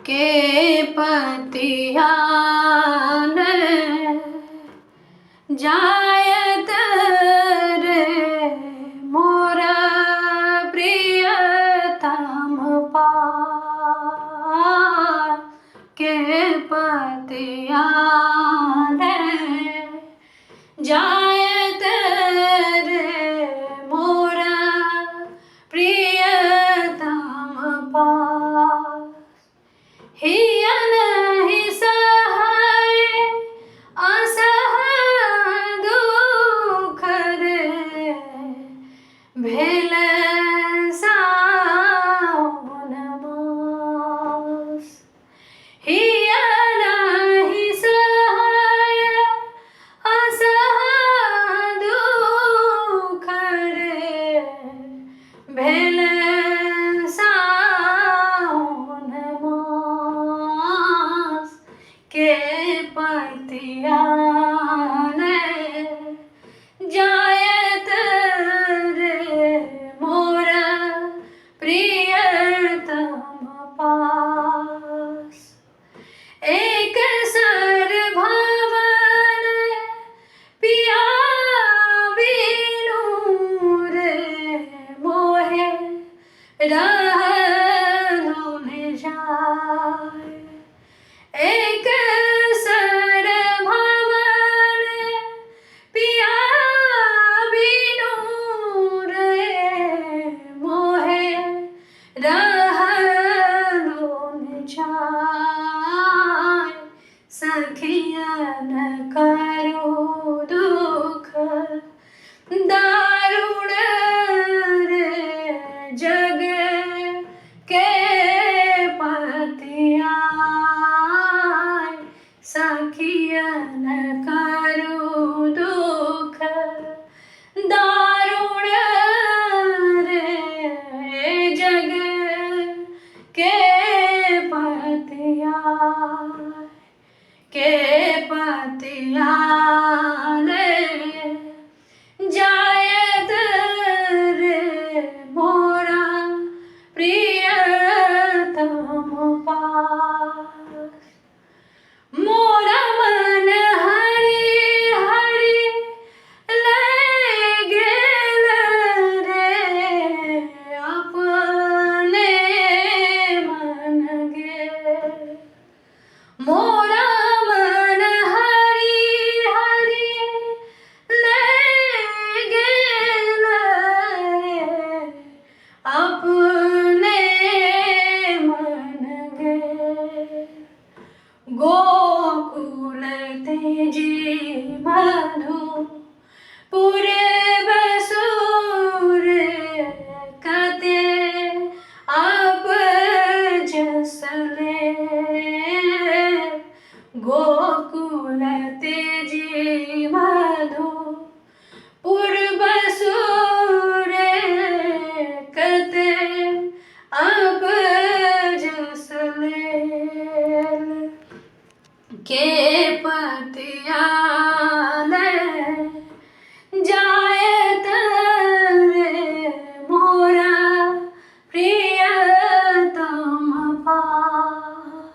के पतियान जायत रे मोरा प्रियतम पार के पतियान जायत रे मोरा प्रियतम पार हिया नहीं सहाय असहाय दुख रे भेल सावन मास हिया नहीं सहाय असहाय दुख रे भेल के पतियान जायत रे मोरा प्रियतम पास एक सर भवन पिया बिनु रे मोहे रहलो न जाय एक सर भवन पिया बिनु रे मोहे रहलो न जाय सखियन करो दुख दारुण रे जग के पतिया सखियन करो दुख दारुण रे जग के पतियान जायत रे मोरा प्रियतम पास मोरा मन हरि हरि ले गेल रे अपने मन गे मोरा मन हरि हरि ले गेल रे अपने मन गे गोकुल तेजी मधु पूरे बसूर कते आप जसले गोकुल तेजी मधु पूर्व सूरे कते अब जसले के पतियान जायत रे मोरा प्रियतम पास